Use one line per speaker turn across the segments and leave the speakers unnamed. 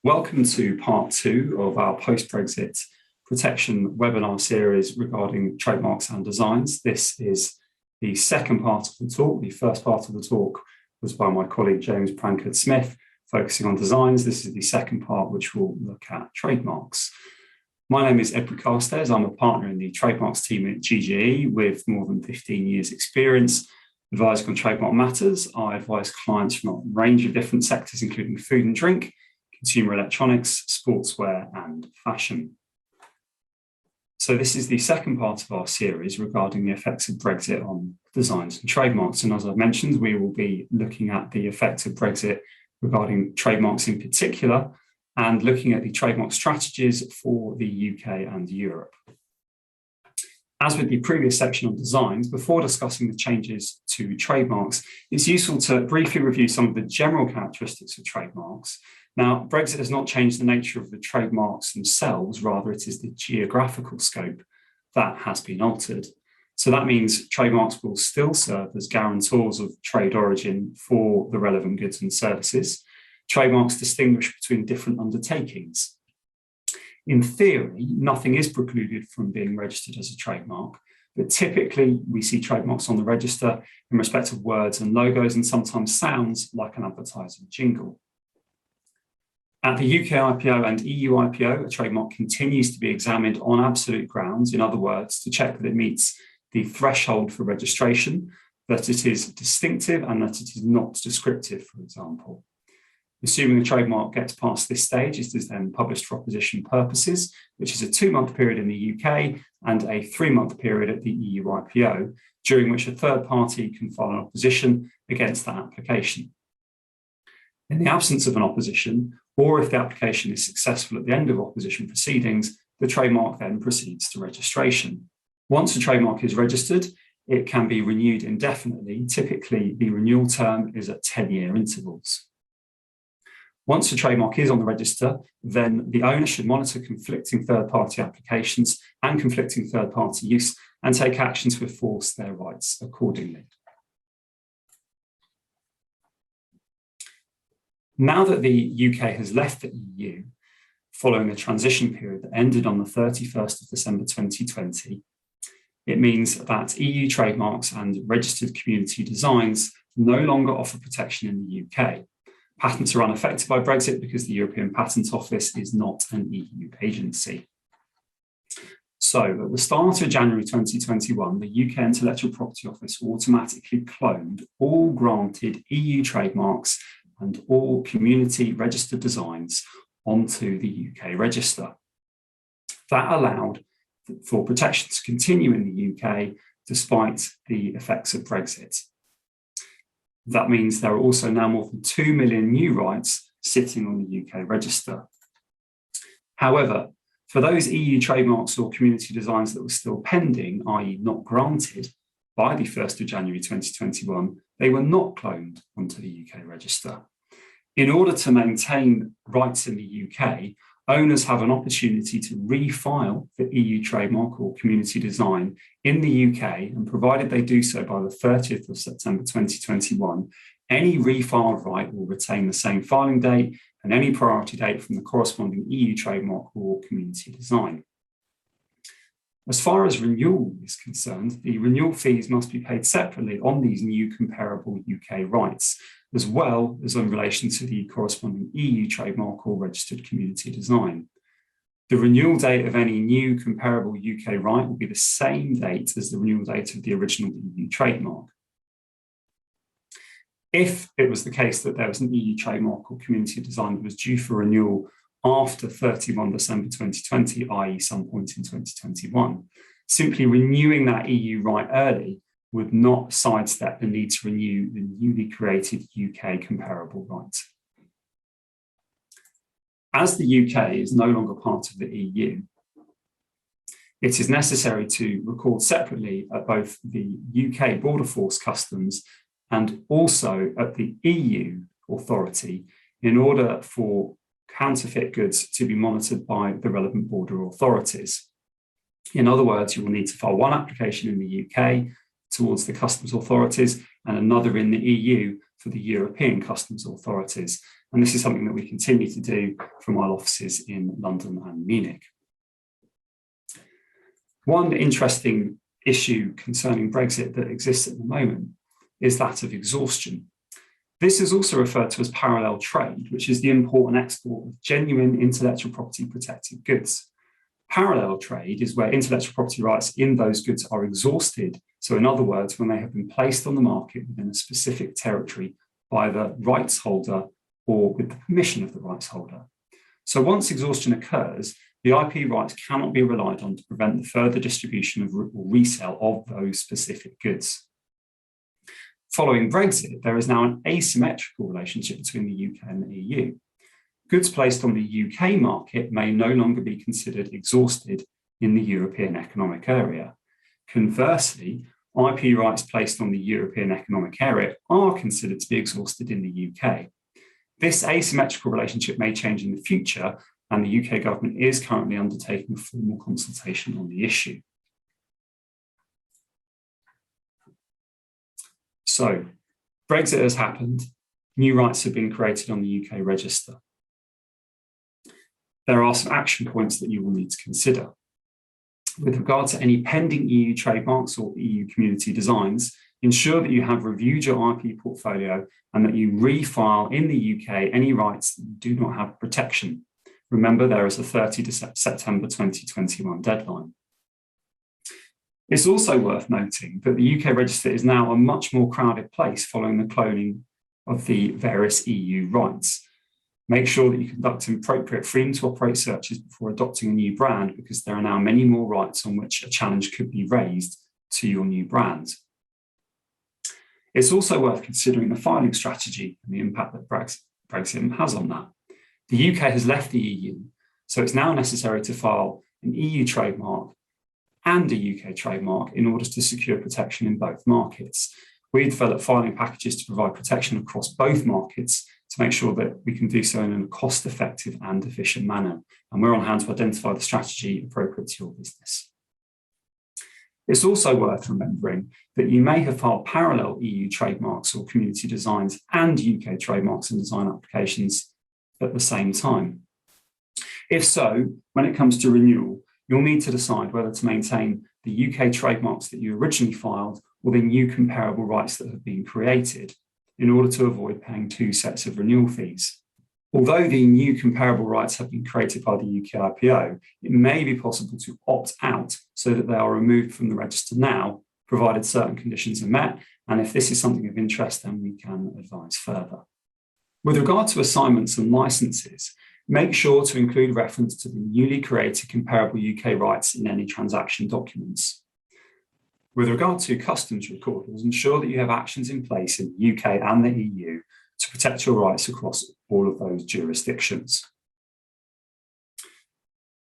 Welcome to part 2 of our post-Brexit protection webinar series regarding trademarks and designs. This is the second part of the talk. The first part of the talk was by my colleague James Prankard-Smith, focusing on designs. This is the second part, which will look at trademarks. My name is Edward Carstairs. I'm a partner in the trademarks team at GGE with more than 15 years experience advising on trademark matters. I advise clients from a range of different sectors, including food and drink, consumer electronics, sportswear, and fashion. So this is the second part of our series regarding the effects of Brexit on designs and trademarks. And as I mentioned, we will be looking at the effects of Brexit regarding trademarks in particular, and looking at the trademark strategies for the UK and Europe. As with the previous section on designs, before discussing the changes to trademarks, it's useful to briefly review some of the general characteristics of trademarks. Now, Brexit has not changed the nature of the trademarks themselves, rather it is the geographical scope that has been altered. So that means trademarks will still serve as guarantors of trade origin for the relevant goods and services. Trademarks distinguish between different undertakings. In theory, nothing is precluded from being registered as a trademark, but typically we see trademarks on the register in respect of words and logos and sometimes sounds like an advertising jingle. At the UK IPO and EU IPO, a trademark continues to be examined on absolute grounds, in other words, to check that it meets the threshold for registration, that it is distinctive and that it is not descriptive, for example. Assuming the trademark gets past this stage, it is then published for opposition purposes, which is a 2-month period in the UK and a 3-month period at the EU IPO, during which a third party can file an opposition against that application. In the absence of an opposition, or if the application is successful at the end of opposition proceedings, the trademark then proceeds to registration. Once a trademark is registered, it can be renewed indefinitely. Typically, the renewal term is at 10-year intervals. Once a trademark is on the register, then the owner should monitor conflicting third-party applications and conflicting third-party use and take action to enforce their rights accordingly. Now that the UK has left the EU, following a transition period that ended on the 31st of December 2020, it means that EU trademarks and registered community designs no longer offer protection in the UK. Patents are unaffected by Brexit because the European Patent Office is not an EU agency. So at the start of January 2021, the UK Intellectual Property Office automatically cloned all granted EU trademarks and all community registered designs onto the UK register. That allowed for protection to continue in the UK despite the effects of Brexit. That means there are also now more than 2 million new rights sitting on the UK register. However, for those EU trademarks or community designs that were still pending, i.e. not granted, by the 1st of January 2021, they were not cloned onto the UK register. In order to maintain rights in the UK, owners have an opportunity to refile the EU trademark or community design in the UK, and provided they do so by the 30th of September 2021, any refiled right will retain the same filing date and any priority date from the corresponding EU trademark or community design. As far as renewal is concerned, the renewal fees must be paid separately on these new comparable UK rights, as well as in relation to the corresponding EU trademark or registered community design. The renewal date of any new comparable UK right will be the same date as the renewal date of the original EU trademark. If it was the case that there was an EU trademark or community design that was due for renewal after 31 December 2020, i.e. some point in 2021, simply renewing that EU right early would not sidestep the need to renew the newly created UK comparable right. As the UK is no longer part of the EU, it is necessary to record separately at both the UK Border Force Customs and also at the EU authority in order for counterfeit goods to be monitored by the relevant border authorities. In other words, you will need to file one application in the UK towards the customs authorities and another in the EU for the European customs authorities. And this is something that we continue to do from our offices in London and Munich. One interesting issue concerning Brexit that exists at the moment is that of exhaustion. This is also referred to as parallel trade, which is the import and export of genuine intellectual property protected goods. Parallel trade is where intellectual property rights in those goods are exhausted. So in other words, when they have been placed on the market within a specific territory by the rights holder or with the permission of the rights holder. So once exhaustion occurs, the IP rights cannot be relied on to prevent the further distribution of or resale of those specific goods. Following Brexit, there is now an asymmetrical relationship between the UK and the EU. Goods placed on the UK market may no longer be considered exhausted in the European Economic Area. Conversely, IP rights placed on the European Economic Area are considered to be exhausted in the UK. This asymmetrical relationship may change in the future, and the UK government is currently undertaking a formal consultation on the issue. So, Brexit has happened. New rights have been created on the UK register. There are some action points that you will need to consider. With regard to any pending EU trademarks or EU community designs, ensure that you have reviewed your IP portfolio and that you refile in the UK any rights that do not have protection. Remember, there is a 30 September 2021 deadline. It's also worth noting that the UK register is now a much more crowded place following the cloning of the various EU rights. Make sure that you conduct appropriate freedom to operate searches before adopting a new brand, because there are now many more rights on which a challenge could be raised to your new brand. It's also worth considering the filing strategy and the impact that Brexit has on that. The UK has left the EU, so it's now necessary to file an EU trademark and a UK trademark in order to secure protection in both markets. We develop filing packages to provide protection across both markets to make sure that we can do so in a cost-effective and efficient manner. And we're on hand to identify the strategy appropriate to your business. It's also worth remembering that you may have filed parallel EU trademarks or community designs and UK trademarks and design applications at the same time. If so, when it comes to renewal, you'll need to decide whether to maintain the UK trademarks that you originally filed or the new comparable rights that have been created in order to avoid paying two sets of renewal fees. Although the new comparable rights have been created by the UK IPO, it may be possible to opt out so that they are removed from the register now, provided certain conditions are met. And if this is something of interest, then we can advise further. With regard to assignments and licenses, make sure to include reference to the newly created comparable UK rights in any transaction documents. With regard to customs recordals, ensure that you have actions in place in the UK and the EU to protect your rights across all of those jurisdictions.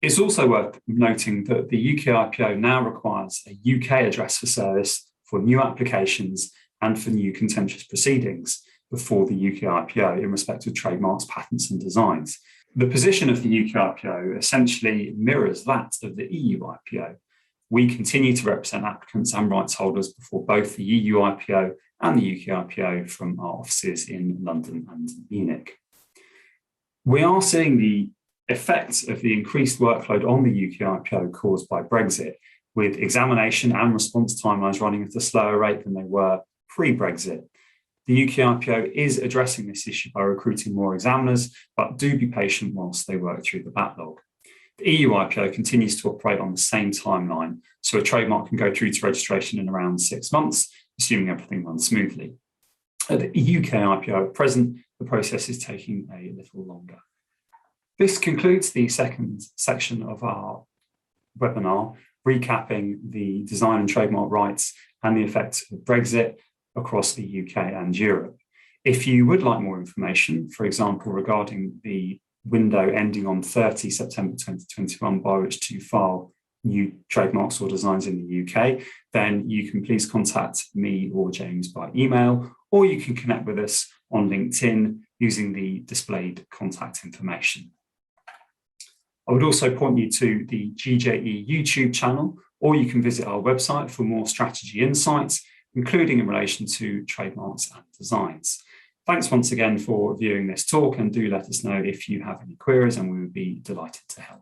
It's also worth noting that the UK IPO now requires a UK address for service for new applications and for new contentious proceedings before the UK IPO in respect of trademarks, patents and designs. The position of the UK IPO essentially mirrors that of the EU IPO. We continue to represent applicants and rights holders before both the EU IPO and the UK IPO from our offices in London and Munich. We are seeing the effects of the increased workload on the UK IPO caused by Brexit, with examination and response timelines running at a slower rate than they were pre-Brexit. The UK IPO is addressing this issue by recruiting more examiners, but do be patient whilst they work through the backlog. The EU IPO continues to operate on the same timeline, so a trademark can go through to registration in around 6 months, assuming everything runs smoothly. At the UK IPO at present, the process is taking a little longer. This concludes the second section of our webinar, recapping the design and trademark rights and the effects of Brexit across the UK and Europe. If you would like more information, for example, regarding the window ending on 30 September 2021 by which to file new trademarks or designs in the UK, then you can please contact me or James by email, or you can connect with us on LinkedIn using the displayed contact information. I would also point you to the GJE YouTube channel, or you can visit our website for more strategy insights, including in relation to trademarks and designs. Thanks once again for viewing this talk, and do let us know if you have any queries, and we would be delighted to help.